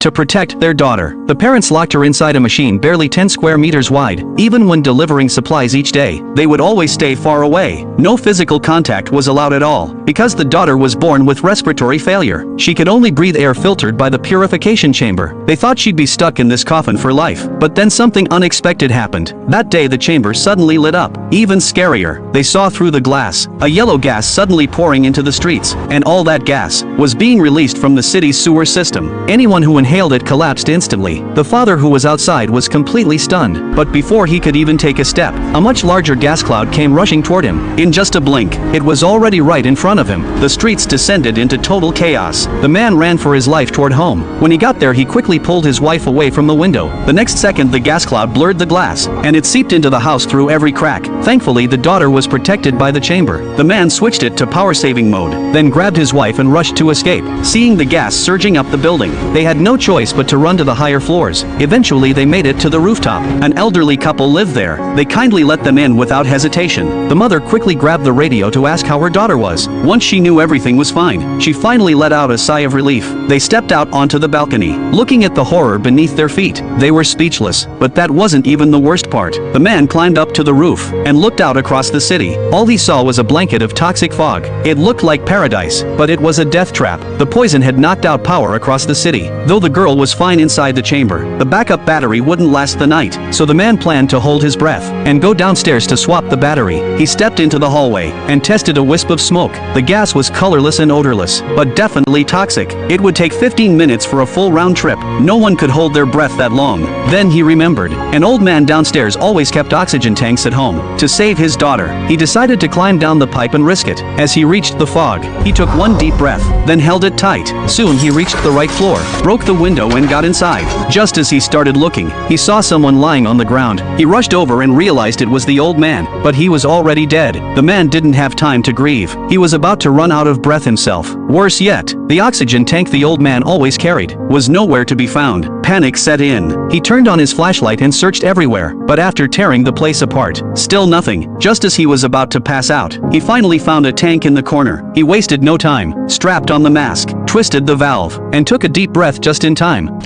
To protect their daughter, the parents locked her inside a machine barely 10 square meters wide. Even when delivering supplies each day, they would always stay far away. No physical contact was allowed at all. Because the daughter was born with respiratory failure, she could only breathe air filtered by the purification chamber. They thought she'd be stuck in this coffin for life. But then something unexpected happened. That day the chamber suddenly lit up. Even scarier, they saw through the glass a yellow gas suddenly pouring into the streets, and all that gas was being released from the city's sewer system. Anyone who inhaled it collapsed instantly. The father, who was outside, was completely stunned. But before he could even take a step, a much larger gas cloud came rushing toward him. In just a blink, it was already right in front of him. The streets descended into total chaos. The man ran for his life toward home. When he got there, he quickly pulled his wife away from the window. The next second, the gas cloud blurred the glass, and it seeped into the house through every crack. Thankfully, the daughter was protected by the chamber. The man switched it to power-saving mode, then grabbed his wife and rushed to escape. Seeing the gas surging up the building, they had no choice but to run to the higher floors. Eventually they made it to the rooftop. An elderly couple lived there. They kindly let them in without hesitation. The mother quickly grabbed the radio to ask how her daughter was. Once she knew everything was fine, she finally let out a sigh of relief. They stepped out onto the balcony. Looking at the horror beneath their feet, they were speechless. But that wasn't even the worst part. The man climbed up to the roof and looked out across the city. All he saw was a blanket of toxic fog. It looked like paradise, but it was a death trap. The poison had knocked out power across the city. Though the girl was fine inside the chamber, the backup battery wouldn't last the night, so the man planned to hold his breath and go downstairs to swap the battery. He stepped into the hallway and tested a wisp of smoke. The gas was colorless and odorless, but definitely toxic. It would take 15 minutes for a full round trip. No one could hold their breath that long. Then he remembered. An old man downstairs always kept oxygen tanks at home. To save his daughter, he decided to climb down the pipe and risk it. As he reached the fog, he took one deep breath, then held it tight. Soon he reached the right floor, broke the window and got inside. Just as he started looking, he saw someone lying on the ground. He rushed over and realized it was the old man, but he was already dead. The man didn't have time to grieve. He was about to run out of breath himself. Worse yet, the oxygen tank the old man always carried was nowhere to be found. Panic set in. He turned on his flashlight and searched everywhere, but after tearing the place apart, still nothing. Just as he was about to pass out, he finally found a tank in the corner. He wasted no time, strapped on the mask, twisted the valve, and took a deep breath just in time.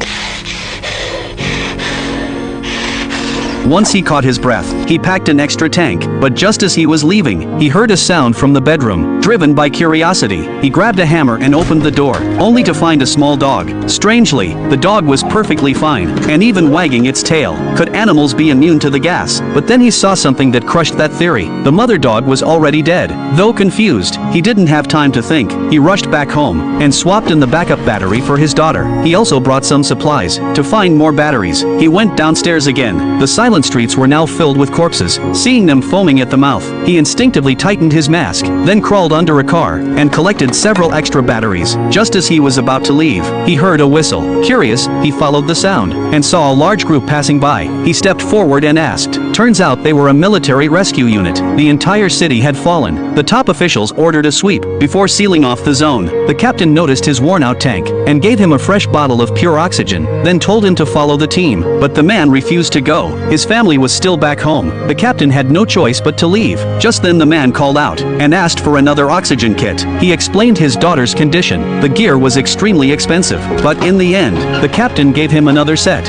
Once he caught his breath, he packed an extra tank, but just as he was leaving, he heard a sound from the bedroom. Driven by curiosity, he grabbed a hammer and opened the door, only to find a small dog. Strangely, the dog was perfectly fine, and even wagging its tail. Could animals be immune to the gas? But then he saw something that crushed that theory. The mother dog was already dead. Though confused, he didn't have time to think. He rushed back home and swapped in the backup battery for his daughter. He also brought some supplies to find more batteries. He went downstairs again. The silent streets were now filled with corpses. Seeing them foaming at the mouth, he instinctively tightened his mask, then crawled under a car and collected several extra batteries. Just as he was about to leave, he heard a whistle. Curious, he followed the sound and saw a large group passing by. He stepped forward and asked. Turns out they were a military rescue unit. The entire city had fallen. The top officials ordered a sweep before sealing off the zone. The captain noticed his worn-out tank and gave him a fresh bottle of pure oxygen, then told him to follow the team. But the man refused to go. His family was still back home. The captain had no choice but to leave. Just then the man called out and asked for another oxygen kit. He explained his daughter's condition. The gear was extremely expensive, but in the end, the captain gave him another set.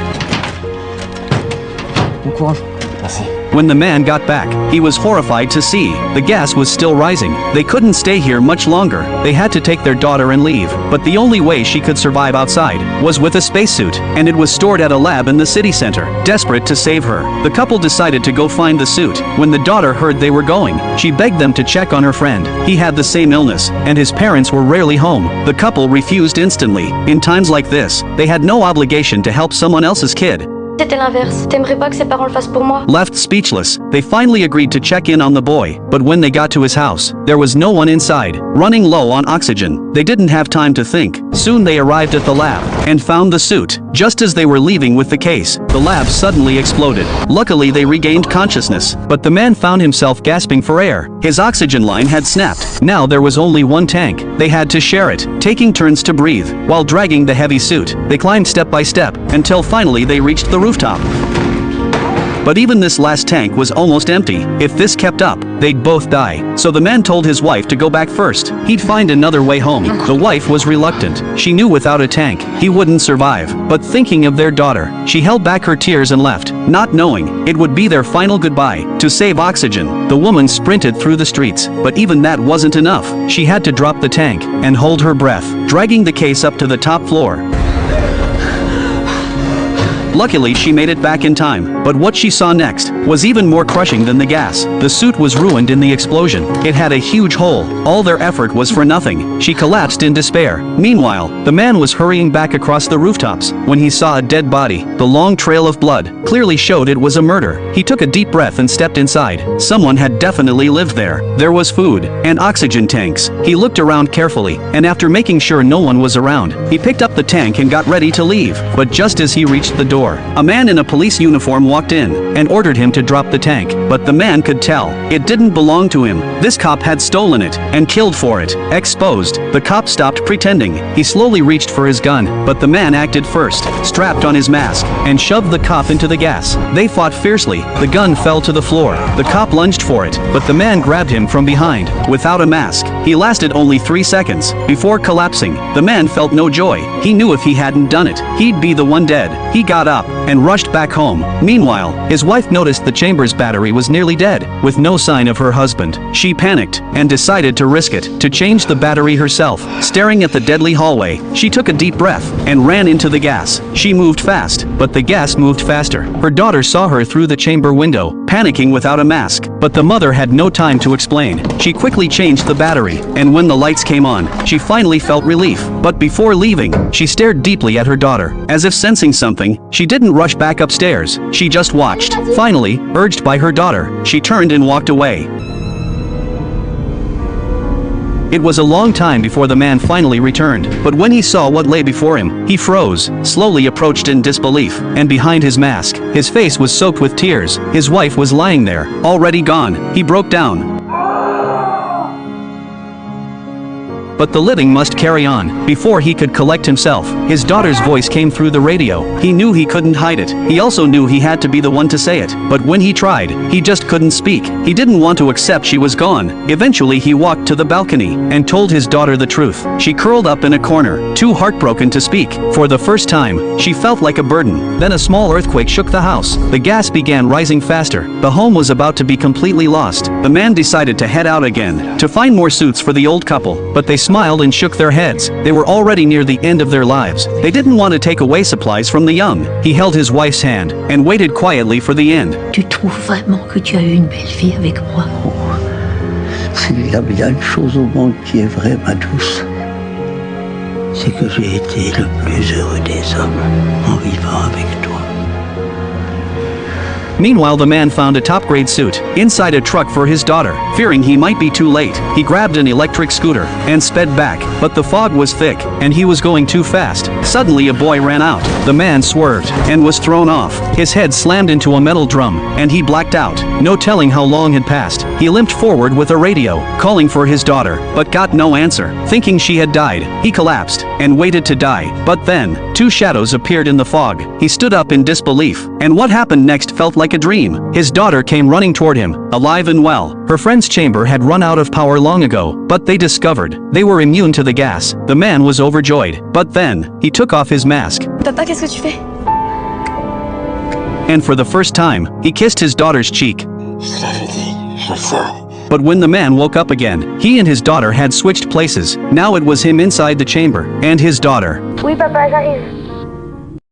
Bon courage. Merci. When the man got back, he was horrified to see the gas was still rising. They couldn't stay here much longer. They had to take their daughter and leave. But the only way she could survive outside was with a spacesuit, and it was stored at a lab in the city center. Desperate to save her, the couple decided to go find the suit. When the daughter heard they were going, she begged them to check on her friend. He had the same illness, and his parents were rarely home. The couple refused instantly. In times like this, they had no obligation to help someone else's kid. C'était l'inverse. T'aimerais pas que ses parents le fassent pour moi? Left speechless, they finally agreed to check in on the boy, but when they got to his house, there was no one inside. Running low on oxygen, they didn't have time to think. Soon they arrived at the lab and found the suit. Just as they were leaving with the case, the lab suddenly exploded. Luckily they regained consciousness, but the man found himself gasping for air. His oxygen line had snapped. Now there was only one tank. They had to share it, taking turns to breathe, while dragging the heavy suit. They climbed step by step, until finally they reached the rooftop. But even this last tank was almost empty. If this kept up, they'd both die. So the man told his wife to go back first. He'd find another way home. The wife was reluctant. She knew without a tank, he wouldn't survive. But thinking of their daughter, she held back her tears and left, not knowing it would be their final goodbye. To save oxygen, the woman sprinted through the streets, but even that wasn't enough. She had to drop the tank and hold her breath, dragging the case up to the top floor. Luckily, she made it back in time, but what she saw next was even more crushing than the gas. The suit was ruined in the explosion. It had a huge hole. All their effort was for nothing. She collapsed in despair. Meanwhile, the man was hurrying back across the rooftops when he saw a dead body. The long trail of blood clearly showed it was a murder. He took a deep breath and stepped inside. Someone had definitely lived there. There was food and oxygen tanks. He looked around carefully, and after making sure no one was around, he picked up the tank and got ready to leave. But just as he reached the door, a man in a police uniform walked in and ordered him to drop the tank, but the man could tell it didn't belong to him. This cop had stolen it and killed for it. Exposed, the cop stopped pretending. He slowly reached for his gun, but the man acted first, strapped on his mask, and shoved the cop into the gas. They fought fiercely. The gun fell to the floor. The cop lunged for it, but the man grabbed him from behind. Without a mask, he lasted only 3 seconds. Before collapsing, the man felt no joy. He knew if he hadn't done it, he'd be the one dead. He got up and rushed back home. Meanwhile, his wife noticed the chamber's battery was nearly dead, with no sign of her husband. She panicked and decided to risk it to change the battery herself. Staring at the deadly hallway, she took a deep breath and ran into the gas. She moved fast, but the gas moved faster. Her daughter saw her through the chamber window, panicking without a mask, but the mother had no time to explain. She quickly changed the battery, and when the lights came on, she finally felt relief. But before leaving, she stared deeply at her daughter. As if sensing something, she didn't rush back upstairs. She just watched. Finally, urged by her daughter, she turned and walked away. It was a long time before the man finally returned, but when he saw what lay before him, he froze, slowly approached in disbelief, and behind his mask, his face was soaked with tears. His wife was lying there, already gone. He broke down. But the living must carry on. Before he could collect himself, his daughter's voice came through the radio. He knew he couldn't hide it. He also knew he had to be the one to say it. But when he tried, he just couldn't speak. He didn't want to accept she was gone. Eventually he walked to the balcony and told his daughter the truth. She curled up in a corner, too heartbroken to speak. For the first time, she felt like a burden. Then a small earthquake shook the house. The gas began rising faster. The home was about to be completely lost. The man decided to head out again, to find more suits for the old couple, but they smiled and shook their heads. They were already near the end of their lives. They didn't want to take away supplies from the young. He held his wife's hand and waited quietly for the end. Tu trouves vraiment que tu as eu une belle vie avec moi? S'il y a bien une chose au monde qui est vraie, ma douce, c'est que j'ai été le plus heureux des hommes en vivant avec toi. Meanwhile, the man found a top-grade suit inside a truck for his daughter. Fearing he might be too late, he grabbed an electric scooter and sped back, but the fog was thick and he was going too fast. Suddenly a boy ran out. The man swerved and was thrown off. His head slammed into a metal drum and he blacked out. No telling how long had passed. He limped forward with a radio, calling for his daughter, but got no answer. Thinking she had died, he collapsed and waited to die. But then, two shadows appeared in the fog. He stood up in disbelief, and what happened next felt like a dream. His daughter came running toward him, alive and well. Her friend's chamber had run out of power long ago, but they discovered they were immune to the gas. The man was overjoyed, but then, he took off his mask. Papa, qu'est-ce que tu fais? And for the first time, he kissed his daughter's cheek. Je l'avais dit, je sais. But when the man woke up again, he and his daughter had switched places. Now it was him inside the chamber, and his daughter. Oui, papa, j'arrive.